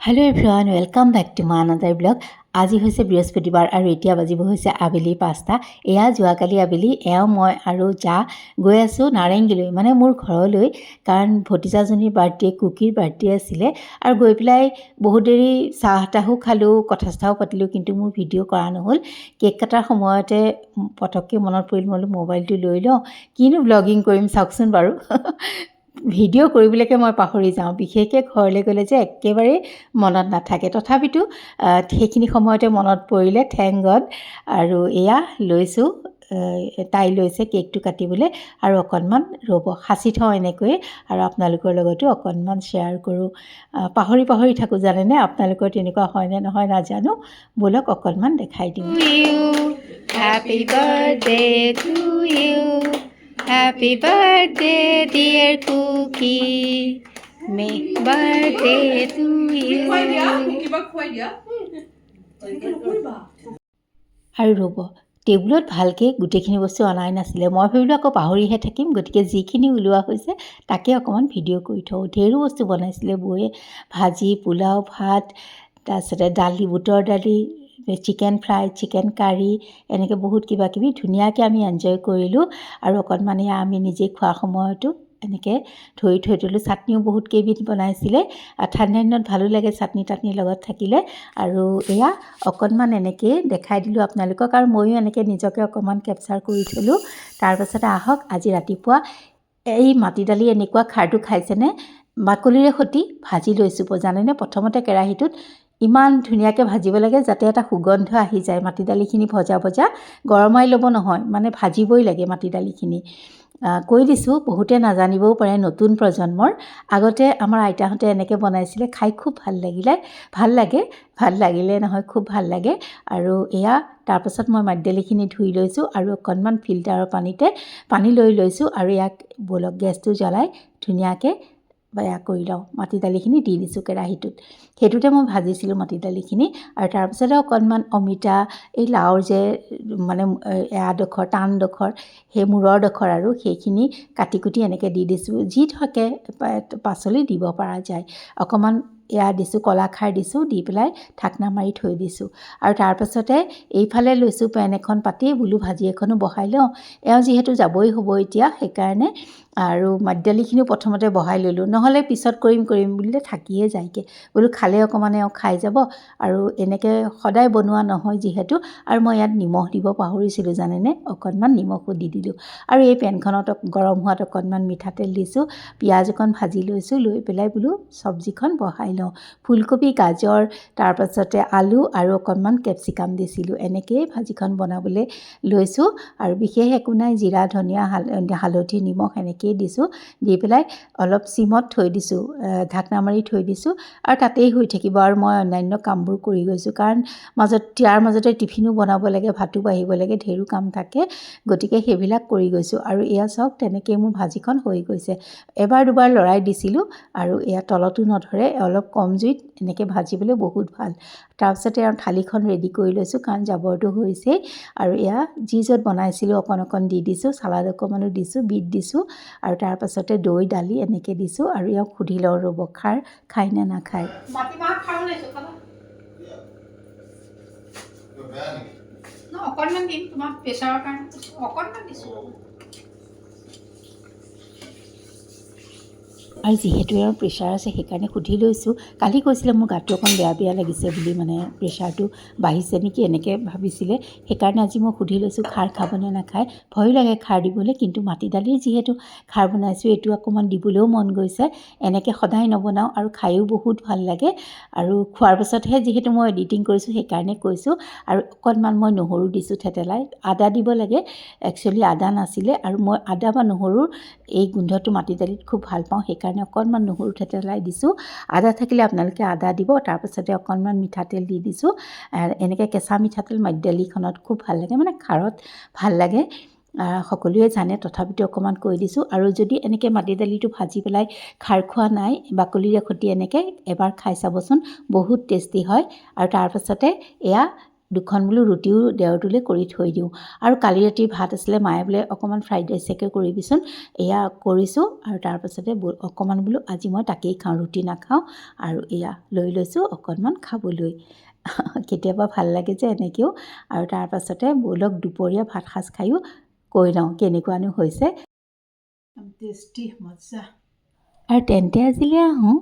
Hello' everyone, welcome back to my another vlog. আজি হৈছে বৃহস্পতিবাৰ আৰু এতিয়া বাজিব হৈছে আবেলি 5টা। এয়া যোৱাকালি আবেলি মই আৰু যা গৈ আছোঁ নাৰেংগীলৈ, মানে মোৰ ঘৰলৈ, কাৰণ ভতিজাজনীৰ বাৰ্থডে, কুকিৰ বাৰ্থডে আছিলে। আৰু গৈ পেলাই বহুত দেৰি চাহ তাহো খালোঁ, কথা চথাও পাতিলোঁ, কিন্তু মোৰ ভিডিঅ' কৰা নহ'ল। কেক কটাৰ সময়তে পটককৈ মনত পৰিল, মই বোলো মোবাইলটো লৈ লওঁ, কিনো ব্লগিং কৰিম চাওকচোন বাৰু। ভিডিঅ' কৰিবলৈকে মই পাহৰি যাওঁ, বিশেষকৈ ঘৰলৈ গ'লে যে একেবাৰেই মনত নাথাকে। তথাপিতো সেইখিনি সময়তে মনত পৰিলে, থেংক গড। আৰু এয়া লৈছোঁ, তাই লৈছে কেকটো কাটিবলৈ, আৰু অকণমান ৰ'ব সাঁচি থওঁ এনেকৈয়ে, আৰু আপোনালোকৰ লগতো অকণমান শ্বেয়াৰ কৰোঁ। পাহৰি থাকোঁ জানেনে, আপোনালোকৰ তেনেকুৱা হয়নে নহয় নাজানো। ব'লক অকণমান দেখাই দিওঁ। Happy birthday to you, Happy birthday dear Cookie, may birthday to you. আৰু ৰ'ব, টেবুলত ভালকৈ গোটেইখিনি বস্তু অনাই নাছিলে। মই ভাবিলোঁ আকৌ পাহৰিহে থাকিম, গতিকে যিখিনি ওলোৱা হৈছে তাকে অকণমান ভিডিঅ' কৰি থওঁ। ঢেৰো বস্তু বনাইছিলে বৌয়ে, ভাজি, পোলাও, ভাত, তাৰপিছতে দালি, বুটৰ দালি, চিকেন ফ্ৰাই, চিকেন কাৰী, এনেকৈ বহুত কিবা কিবি ধুনীয়াকৈ আমি এনজয় কৰিলোঁ। আৰু অকণমান আমি নিজে খোৱা সময়তো এনেকৈ ধৰি থৈ দিলোঁ। চাটনিও বহুত কেইবিধ বনাইছিলে, ঠাণ্ডা দিনত ভালো লাগে চাটনি তাটনিৰ লগত থাকিলে। আৰু এয়া অকণমান এনেকৈয়ে দেখাই দিলোঁ আপোনালোকক, আৰু ময়ো এনেকৈ নিজকে অকণমান কেপচাৰ কৰি থ'লোঁ। তাৰপাছতে আহক, আজি ৰাতিপুৱা এই মাটি দালি এনেকুৱা খাৰটো খাইছেনে, বাকলিৰে সৈতে ভাজি লৈছোঁ জানেনে। প্ৰথমতে কেৰাহীটোত ইমান ধুনীয়াকৈ ভাজিব লাগে যাতে এটা সুগন্ধ আহি যায়। মাটি দালিখিনি ভজা গৰমাই ল'ব নহয়, মানে ভাজিবই লাগে মাটি দালিখিনি। কৈ দিছোঁ, বহুতে নাজানিবও পাৰে, নতুন প্ৰজন্মৰ। আগতে আমাৰ আইতাহঁতে এনেকৈ বনাইছিলে, খাই খুব ভাল লাগিলে নহয়, খুব ভাল লাগে। আৰু এয়া তাৰপাছত মই মাটি দালিখিনি ধুই লৈছোঁ, আৰু অকণমান ফিল্টাৰৰ পানী লৈ লৈছোঁ, আৰু ইয়াক ব'লক গেছটো জ্বলাই ধুনীয়াকৈ এয়া কৰি লওঁ। মাটি দালিখিনি দি দিছোঁ কেৰাহীটোত, সেইটোতে মই ভাজিছিলোঁ মাটি দালিখিনি। আৰু তাৰপিছতে অকণমান অমিতা, এই লাওৰ যে মানে এডোখৰ টানডোখৰ, সেই মূৰৰ ডোখৰ, আৰু সেইখিনি কাটি কুটি এনেকৈ দি দিছোঁ। যি থাকে পাচলি দিব পৰা যায়। অকণমান এয়া দিছোঁ, কলাখাৰ দিছোঁ, দি পেলাই ঢাকনা মাৰি থৈ দিছোঁ। আৰু তাৰপাছতে এইফালে লৈছোঁ পেন এখন পাতি, বোলো ভাজি এখনো বহাই লওঁ। যিহেতু যাবই হ'ব এতিয়া, সেইকাৰণে আৰু মাটি দালিখিনিও প্ৰথমতে বহাই ল'লোঁ, নহ'লে পিছত কৰিম বুলিলে থাকিয়ে যায়গৈ। বোলো খালে অকণমান খাই যাব, আৰু এনেকৈ সদায় বনোৱা নহয় যিহেতু। আৰু মই ইয়াত নিমখ দিব পাহৰিছিলোঁ জানেনে, অকণমান নিমখো দি দিলোঁ। আৰু এই পেনখনত গৰম হোৱাত অকণমান মিঠাতেল দিছোঁ, পিঁয়াজ অকণ ভাজি লৈছোঁ, লৈ পেলাই বোলো চব্জিখন বহাই লওঁ। ফুলকবি, গাজৰ, তাৰপাছতে আলু আৰু অকণমান কেপচিকাম দিছিলোঁ। এনেকৈয়ে ভাজিখন বনাবলৈ লৈছোঁ। আৰু বিশেষ একো নাই, জিৰা, ধনিয়া, হালধি, নিমখ এনেকৈয়ে দিছোঁ। দি পেলাই অলপ চিমত থৈ দিছোঁ, ঢাকনা মাৰি থৈ দিছোঁ, আৰু তাতেই হৈ থাকিব। আৰু মই অন্যান্য কামবোৰ কৰি গৈছোঁ, কাৰণ ইয়াৰ মাজতে টিফিনো বনাব লাগে, ভাতো বাঢ়িব লাগে, ঢেৰো কাম থাকে, গতিকে সেইবিলাক কৰি গৈছোঁ। আৰু এয়া চাওক, তেনেকৈয়ে মোৰ ভাজিখন হৈ গৈছে। এবাৰ দুবাৰ লৰাই দিছিলোঁ, আৰু এয়া তলতো নধৰে, অলপ কম জুইত এনেকৈ ভাজিবলৈ বহুত ভাল। তাৰপিছতে আৰু থালিখন ৰেডি কৰি লৈছোঁ, কাৰণ যাবৰটো হৈছেই। আৰু এয়া যি য'ত বনাইছিলোঁ অকণ দি দিছোঁ, চালাড অকণমানো দিছোঁ, বিট দিছোঁ, আৰু তাৰপাছতে দৈ, দালি এনেকৈ দিছোঁ। আৰু ইয়াক সুধি লওঁ ৰ'ব, খাৰ খায় নে নাখায়। অকণমান দিম তোমাক প্ৰেছাৰৰ কাৰণে, অকণমান দিছোঁ। আৰু যিহেতু আৰু প্ৰেছাৰ আছে, সেইকাৰণে সুধি লৈছোঁ। কালি কৈছিলে মোৰ গাটো অকণ বেয়া লাগিছে বুলি, মানে প্ৰেছাৰটো বাঢ়িছে নেকি এনেকৈ ভাবিছিলে। সেইকাৰণে আজি মই সুধি লৈছোঁ খাৰ খাবনে নাখায়। ভয়ো লাগে খাৰ দিবলৈ, কিন্তু মাটি দালিৰ যিহেতু খাৰ বনাইছোঁ, এইটো অকণমান দিবলৈও মন গৈছে। এনেকৈ সদায় নবনাওঁ, আৰু খায়ো বহুত ভাল লাগে। আৰু খোৱাৰ পাছতহে যিহেতু মই এডিটিং কৰিছোঁ, সেইকাৰণে কৈছোঁ। আৰু অকণমান মই নহৰু দিছোঁ থেতেলাই, আদা দিব লাগে, একচুৱেলি আদা নাছিলে। আৰু মই আদা বা নহৰুৰ এই গোন্ধটো মাটি দালিত খুব ভাল পাওঁ, সেইকাৰণে অকণমান নহৰু থেতেলাই দিছোঁ। আদা থাকিলে আপোনালোকে আদা দিব। তাৰপাছতে অকণমান মিঠাতেল দি দিছোঁ। এনেকৈ কেঁচা মিঠাতেল মাটি দালিখনত খুব ভাল লাগে, মানে খাৰত ভাল লাগে। সকলোৱে জানে, তথাপিতো অকণমান কৈ দিছোঁ। আৰু যদি এনেকৈ মাটি দালিটো ভাজি পেলাই খাৰ খোৱা নাই, বাকলিৰে সৈতে এনেকৈ এবাৰ খাই চাবচোন, বহুত টেষ্টি হয়। আৰু তাৰপাছতে এয়া দুখন বোলো ৰুটিও দেওৰটোলৈ কৰি থৈ দিওঁ। আৰু কালি ৰাতিৰ ভাত আছিলে, মায়ে বোলে অকণমান ফ্ৰাইড ৰাইচকে কৰিবিচোন। এয়া কৰিছোঁ আৰু তাৰপাছতে অকণমান বোলো আজি মই তাকেই খাওঁ, ৰুটি নাখাওঁ। আৰু এয়া লৈ লৈছোঁ অকণমান খাবলৈ। কেতিয়াবা ভাল লাগে যে এনেকৈও। আৰু তাৰপাছতে ব'লক দুপৰীয়া ভাত সাজ খায়ো কৈ লওঁ কেনেকুৱানো হৈছে। টেষ্টি মজা। আৰু তেন্তে আজিলৈ আহোঁ।